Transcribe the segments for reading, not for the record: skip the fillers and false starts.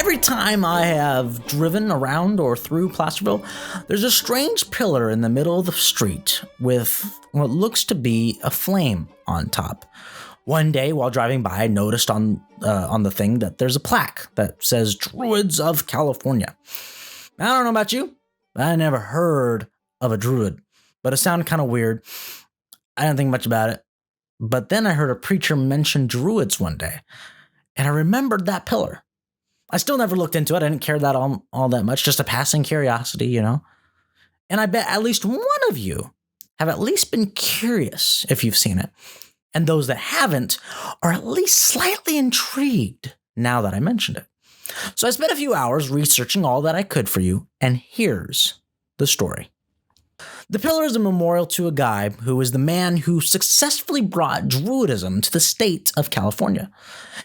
Every time I have driven around or through Placerville, there's a strange pillar in the middle of the street with what looks to be a flame on top. One day while driving by, I noticed on the thing that there's a plaque that says Druids of California. I don't know about you, but I never heard of a Druid, but it sounded kind of weird. I didn't think much about it. But then I heard a preacher mention Druids one day, and I remembered that pillar. I still never looked into it. I didn't care that all that much, just a passing curiosity, you know? And I bet at least one of you have at least been curious if you've seen it. And those that haven't are at least slightly intrigued now that I mentioned it. So I spent a few hours researching all that I could for you, and here's the story. The pillar is a memorial to a guy who was the man who successfully brought Druidism to the state of California.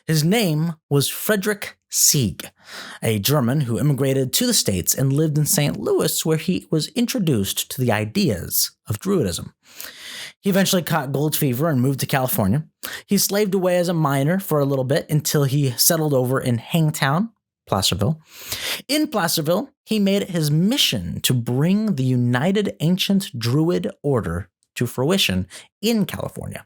His name was Frederick Sieg, a German who immigrated to the States and lived in St. Louis, where he was introduced to the ideas of Druidism. He eventually caught gold fever and moved to California. He slaved away as a miner for a little bit until he settled over in Hangtown, Placerville. In Placerville, he made it his mission to bring the United Ancient Druid Order to fruition in California.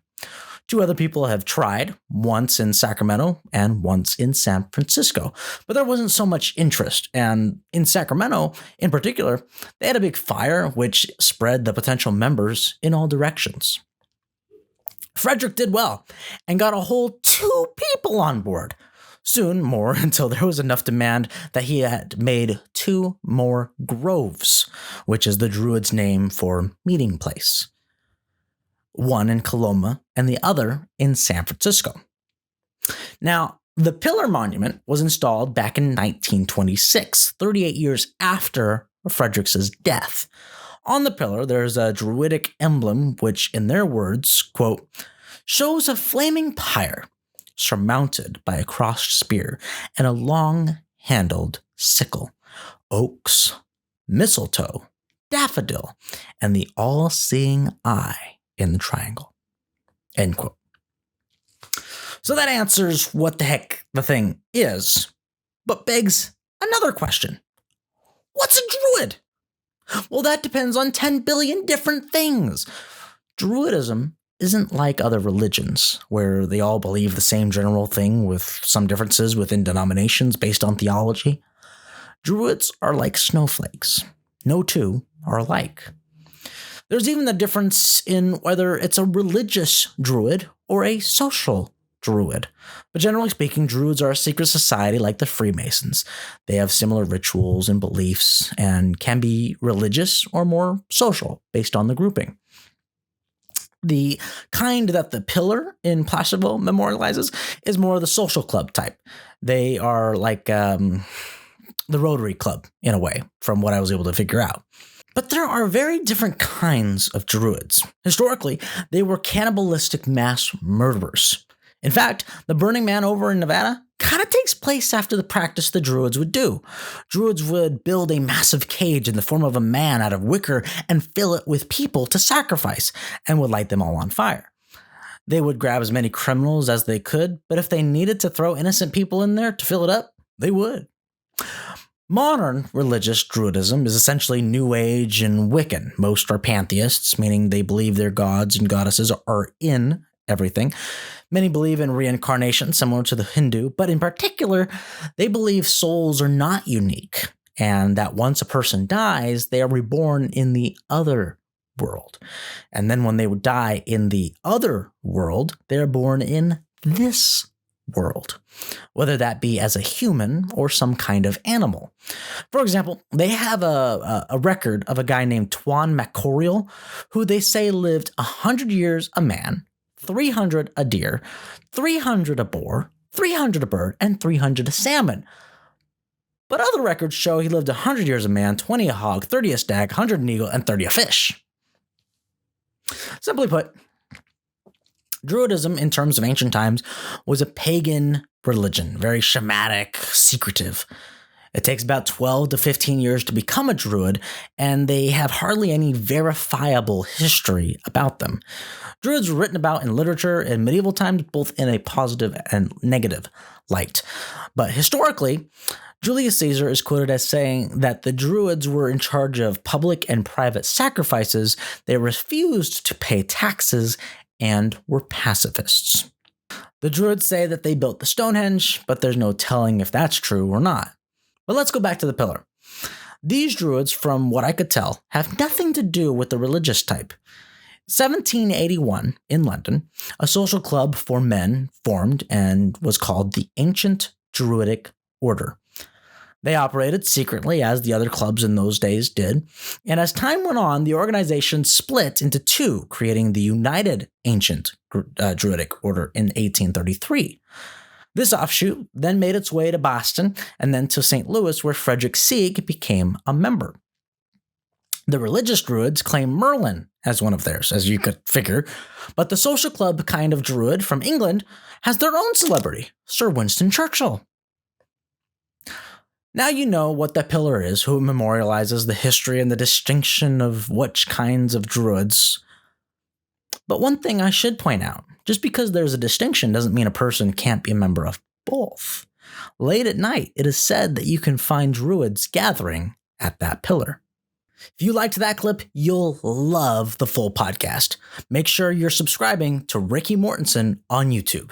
Two other people have tried, once in Sacramento and once in San Francisco, but there wasn't so much interest. And in Sacramento, in particular, they had a big fire which spread the potential members in all directions. Frederick did well and got a whole 2 people on board. Soon more, until there was enough demand that he had made 2 more groves, which is the Druids' name for meeting place. One in Coloma and the other in San Francisco. Now, the Pillar Monument was installed back in 1926, 38 years after Frederick's death. On the pillar, there's a Druidic emblem, which, in their words, quote, shows a flaming pyre surmounted by a crossed spear and a long-handled sickle, oaks, mistletoe, daffodil, and the all-seeing eye in the triangle. End quote. So that answers what the heck the thing is, but begs another question. What's a druid? Well, that depends on 10 billion different things. Druidism isn't like other religions, where they all believe the same general thing with some differences within denominations based on theology. Druids are like snowflakes. No two are alike. There's even a difference in whether it's a religious druid or a social druid. But generally speaking, druids are a secret society like the Freemasons. They have similar rituals and beliefs and can be religious or more social based on the grouping. The kind that the pillar in Placerville memorializes is more of the social club type. They are like the Rotary Club, in a way, from what I was able to figure out. But there are very different kinds of druids. Historically, they were cannibalistic mass murderers. In fact, the Burning Man over in Nevada kind of takes place after the practice the Druids would do. Druids would build a massive cage in the form of a man out of wicker and fill it with people to sacrifice and would light them all on fire. They would grab as many criminals as they could, but if they needed to throw innocent people in there to fill it up, they would. Modern religious Druidism is essentially New Age and Wiccan. Most are pantheists, meaning they believe their gods and goddesses are in everything. Many believe in reincarnation, similar to the Hindu, but in particular, they believe souls are not unique, and that once a person dies, they are reborn in the other world. And then when they would die in the other world, they are born in this world, whether that be as a human or some kind of animal. For example, they have a record of a guy named Tuan Macorial, who they say lived 100 years a man, 300 a deer, 300 a boar, 300 a bird, and 300 a salmon. But other records show he lived 100 years a man, 20 a hog, 30 a stag, 100 an eagle, and 30 a fish. Simply put, Druidism, in terms of ancient times, was a pagan religion, very shamanic, secretive. It takes about 12 to 15 years to become a druid, and they have hardly any verifiable history about them. Druids were written about in literature in medieval times, both in a positive and negative light. But historically, Julius Caesar is quoted as saying that the Druids were in charge of public and private sacrifices, they refused to pay taxes, and were pacifists. The Druids say that they built the Stonehenge, but there's no telling if that's true or not. But let's go back to the pillar. These Druids, from what I could tell, have nothing to do with the religious type. 1781, in London, a social club for men formed and was called the Ancient Druidic Order. They operated secretly, as the other clubs in those days did, and as time went on, the organization split into two, creating the United Ancient Druidic Order in 1833. This offshoot then made its way to Boston and then to St. Louis, where Frederick Sieg became a member. The religious Druids claim Merlin as one of theirs, as you could figure, but the social club kind of Druid from England has their own celebrity, Sir Winston Churchill. Now you know what the pillar is, who memorializes the history and the distinction of which kinds of Druids. But one thing I should point out, just because there's a distinction doesn't mean a person can't be a member of both. Late at night, it is said that you can find Druids gathering at that pillar. If you liked that clip, you'll love the full podcast. Make sure you're subscribing to Ricky Mortensen on YouTube.